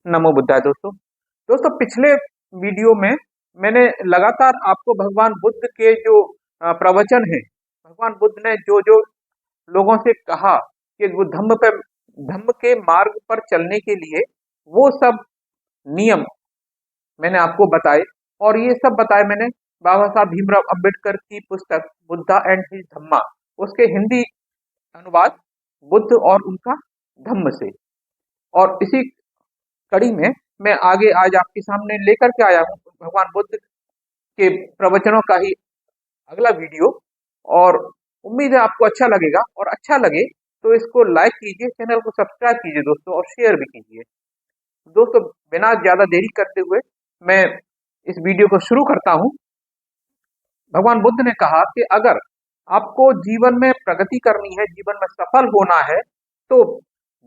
नमो बुद्धाय दोस्तों। दोस्तों पिछले वीडियो में मैंने लगातार आपको भगवान बुद्ध के जो प्रवचन है, भगवान बुद्ध ने जो जो लोगों से कहा कि वो धम्म के मार्ग पर चलने के लिए वो सब नियम मैंने आपको बताए। और ये सब बताए मैंने बाबा साहब भीमराव अंबेडकर की पुस्तक बुद्धा एंड हिज धम्मा, उसके हिंदी अनुवाद बुद्ध और उनका धम्म से। और इसी कड़ी में मैं आगे आज आपके सामने लेकर के आया हूँ भगवान बुद्ध के प्रवचनों का ही अगला वीडियो। और उम्मीद है आपको अच्छा लगेगा, और अच्छा लगे तो इसको लाइक कीजिए, चैनल को सब्सक्राइब कीजिए दोस्तों, और शेयर भी कीजिए दोस्तों। बिना ज्यादा देरी करते हुए मैं इस वीडियो को शुरू करता हूँ। भगवान बुद्ध ने कहा कि अगर आपको जीवन में प्रगति करनी है, जीवन में सफल होना है, तो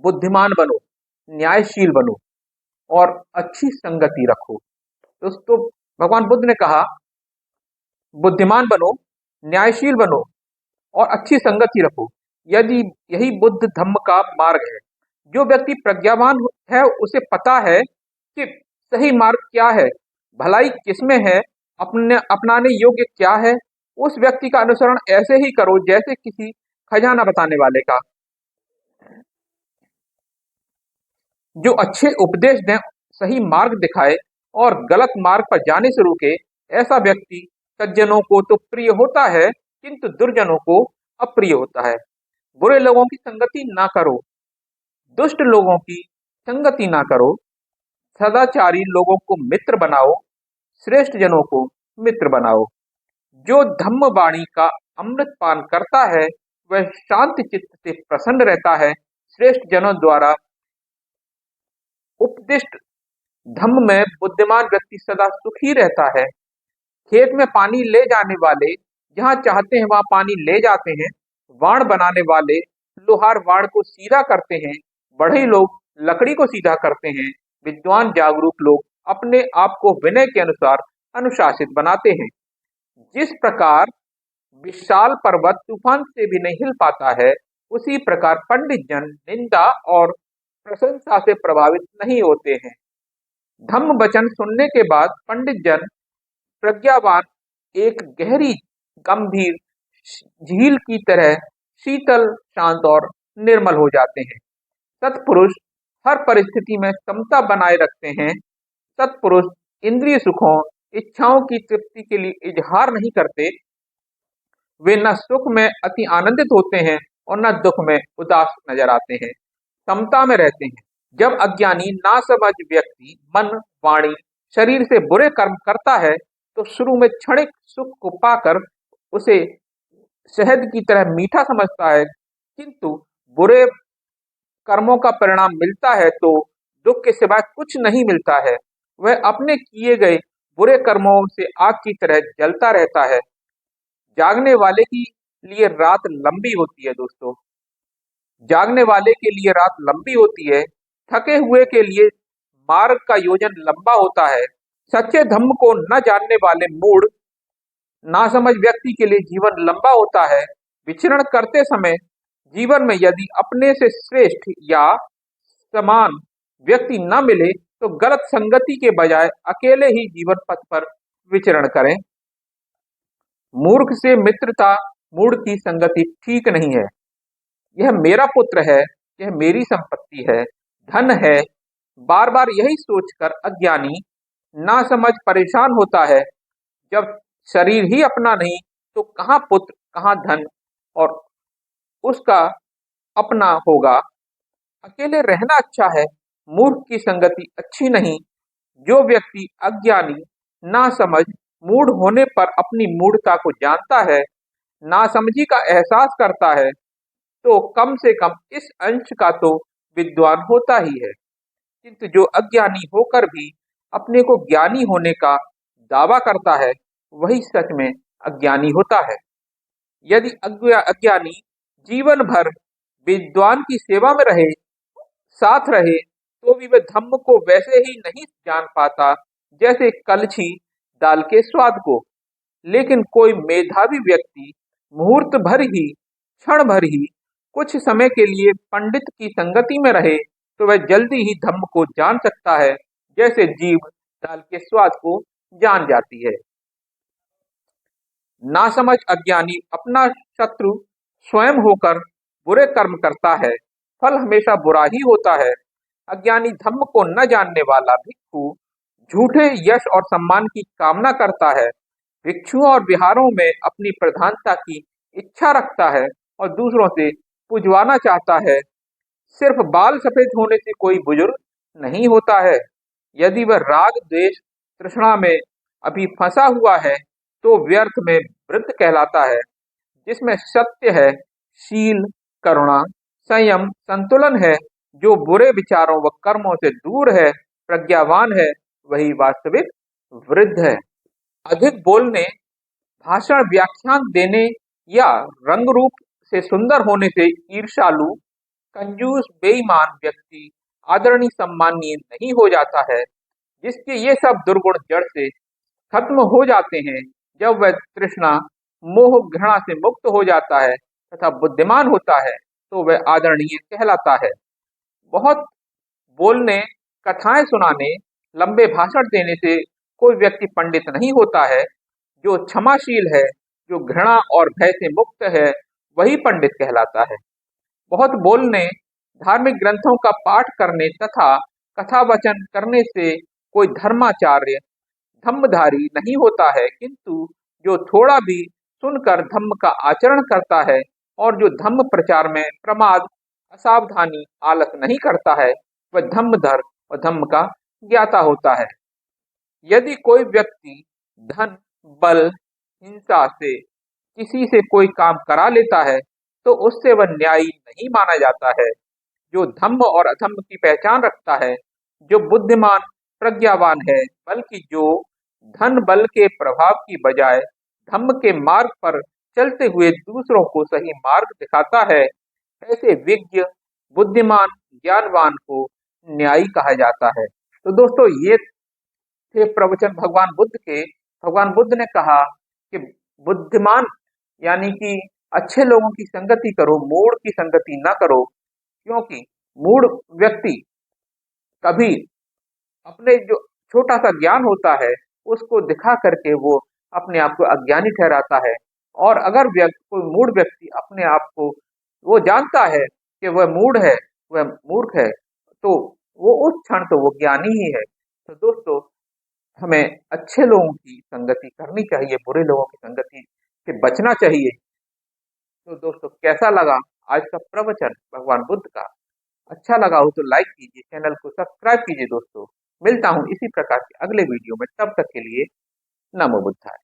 बुद्धिमान बनो, न्यायशील बनो और अच्छी संगति रखो। दोस्तों भगवान बुद्ध ने कहा बुद्धिमान बनो, न्यायशील बनो और अच्छी संगति रखो। यदि यही बुद्ध धम्म का मार्ग है। जो व्यक्ति प्रज्ञावान है उसे पता है कि सही मार्ग क्या है, भलाई किसमें है, अपने अपनाने योग्य क्या है। उस व्यक्ति का अनुसरण ऐसे ही करो जैसे किसी खजाना बताने वाले का, जो अच्छे उपदेश दें, सही मार्ग दिखाए और गलत मार्ग पर जाने से रोके। ऐसा व्यक्ति सज्जनों को तो प्रिय होता है किंतु दुर्जनों को अप्रिय होता है। बुरे लोगों की संगति ना करो, दुष्ट लोगों की संगति ना करो, सदाचारी लोगों को मित्र बनाओ, श्रेष्ठ जनों को मित्र बनाओ। जो धम्म वाणी का अमृत पान करता है वह शांति चित्त से प्रसन्न रहता है। श्रेष्ठ जनों द्वारा उपदिष्ट धम्म में बुद्धिमान व्यक्ति सदा सुखी रहता है। खेत में पानी ले जाने वाले जहां चाहते हैं वहां पानी ले जाते हैं। वाण बनाने वाले लोहार वाण को सीधा करते हैं, बढ़ई लोग लकड़ी को सीधा करते हैं। विद्वान जागरूक लोग अपने आप को विनय के अनुसार अनुशासित बनाते हैं। जिस प्रकार विशाल पर्वत तूफान से भी नहीं हिल पाता है, उसी प्रकार पंडित जन निंदा और प्रशंसा से प्रभावित नहीं होते हैं। धम्म वचन सुनने के बाद पंडित जन प्रज्ञावान एक गहरी गंभीर झील की तरह शीतल, शांत और निर्मल हो जाते हैं। सत्पुरुष हर परिस्थिति में समता बनाए रखते हैं। सत्पुरुष इंद्रिय सुखों, इच्छाओं की तृप्ति के लिए इजहार नहीं करते। वे न सुख में अति आनंदित होते हैं और न दुख में उदास नजर आते हैं, समता में रहते हैं। जब अज्ञानी नासमझ व्यक्ति मन, वाणी, शरीर से बुरे कर्म करता है तो शुरू में क्षणिक सुख को पाकर उसे शहद की तरह मीठा समझता है, किंतु बुरे कर्मों का परिणाम मिलता है तो दुख के सिवाय कुछ नहीं मिलता है। वह अपने किए गए बुरे कर्मों से आग की तरह जलता रहता है। जागने वाले के लिए रात लंबी होती है दोस्तों, जागने वाले के लिए रात लंबी होती है। थके हुए के लिए मार्ग का योजन लंबा होता है। सच्चे धम्म को न जानने वाले मूढ़ नासमझ व्यक्ति के लिए जीवन लंबा होता है। विचरण करते समय जीवन में यदि अपने से श्रेष्ठ या समान व्यक्ति न मिले तो गलत संगति के बजाय अकेले ही जीवन पथ पर विचरण करें। मूर्ख से मित्रता, मूढ़ की संगति ठीक नहीं है। यह मेरा पुत्र है, यह मेरी संपत्ति है, धन है। बार बार यही सोचकर अज्ञानी नासमझ परेशान होता है। जब शरीर ही अपना नहीं तो कहाँ पुत्र, कहाँ धन और उसका अपना होगा। अकेले रहना अच्छा है, मूर्ख की संगति अच्छी नहीं। जो व्यक्ति अज्ञानी, नासमझ, मूढ़ होने पर अपनी मूढ़ता को जानता है, नासमझी का एहसास करता है, तो कम से कम इस अंश का तो विद्वान होता ही है। किंतु जो अज्ञानी होकर भी अपने को ज्ञानी होने का दावा करता है, वही सच में अज्ञानी होता है। यदि अज्ञानी जीवन भर विद्वान की सेवा में रहे, साथ रहे, तो भी वह धम्म को वैसे ही नहीं जान पाता जैसे कलछी दाल के स्वाद को। लेकिन कोई मेधावी व्यक्ति मुहूर्त भर ही, क्षण भर ही, कुछ समय के लिए पंडित की संगति में रहे तो वह जल्दी ही धम्म को जान सकता है, जैसे जीभ दाल के स्वाद को जान जाती है। नासमझ अज्ञानी अपना शत्रु स्वयं होकर बुरे कर्म करता है, फल हमेशा बुरा ही होता है। अज्ञानी धम्म को न जानने वाला भिक्षु झूठे यश और सम्मान की कामना करता है, भिक्षुओं और विहारों में अपनी प्रधानता की इच्छा रखता है और दूसरों से पुजवाना चाहता है। सिर्फ बाल सफेद होने से कोई बुजुर्ग नहीं होता है। यदि वह राग द्वेष तृष्णा में अभी फंसा हुआ है तो व्यर्थ में वृद्ध कहलाता है। जिसमें सत्य है, शील, करुणा, संयम, संतुलन है, जो बुरे विचारों व कर्मों से दूर है, प्रज्ञावान है, वही वास्तविक वृद्ध है। अधिक बोलने, भाषण, व्याख्यान देने या रंग रूप से सुंदर होने से ईर्ष्यालु, कंजूस, बेईमान व्यक्ति आदरणीय सम्माननीय नहीं हो जाता है। जिसके ये सब दुर्गुण जड़ से खत्म हो जाते हैं, जब वह तृष्णा, मोह, घृणा से मुक्त हो जाता है तथा बुद्धिमान होता है, तो वह आदरणीय कहलाता है। बहुत बोलने, कथाएं सुनाने, लंबे भाषण देने से कोई व्यक्ति पंडित नहीं होता है। जो क्षमाशील है, जो घृणा और भय से मुक्त है, वही पंडित कहलाता है। बहुत बोलने, धार्मिक ग्रंथों का पाठ करने तथा कथा वचन करने से कोई धर्माचार्य, धम्मधारी नहीं होता है, किंतु जो थोड़ा भी सुनकर धम्म का आचरण करता है और जो धम्म प्रचार में प्रमाद, असावधानी, आलस नहीं करता है, वह धम्मधर और धम्म का ज्ञाता होता है। यदि कोई व्यक्ति धन, बल, हिंसा से किसी से कोई काम करा लेता है तो उससे वह न्यायी नहीं माना जाता है। जो धम्म और अधम्म की पहचान रखता है, जो बुद्धिमान, प्रज्ञावान है, बल्कि जो धन बल के प्रभाव की बजाय धम्म के मार्ग पर चलते हुए दूसरों को सही मार्ग दिखाता है, ऐसे विज्ञ, बुद्धिमान, ज्ञानवान को न्यायी कहा जाता है। तो दोस्तों, ये थे प्रवचन भगवान बुद्ध के। भगवान बुद्ध ने कहा कि बुद्धिमान यानी कि अच्छे लोगों की संगति करो, मूढ़ की संगति न करो, क्योंकि मूढ़ व्यक्ति कभी अपने जो छोटा सा ज्ञान होता है उसको दिखा करके वो अपने आप को अज्ञानी ठहराता है। और अगर कोई मूढ़ व्यक्ति अपने आप को वो जानता है कि वह मूढ़ है, वह मूर्ख है, तो वो उस क्षण तो वो ज्ञानी ही है। तो दोस्तों, हमें अच्छे लोगों की संगति करनी चाहिए, बुरे लोगों की संगति से बचना चाहिए। तो दोस्तों, कैसा लगा आज का प्रवचन भगवान बुद्ध का? अच्छा लगा हो तो लाइक कीजिए, चैनल को सब्सक्राइब कीजिए। दोस्तों, मिलता हूँ इसी प्रकार के अगले वीडियो में, तब तक के लिए नमो बुद्धाय।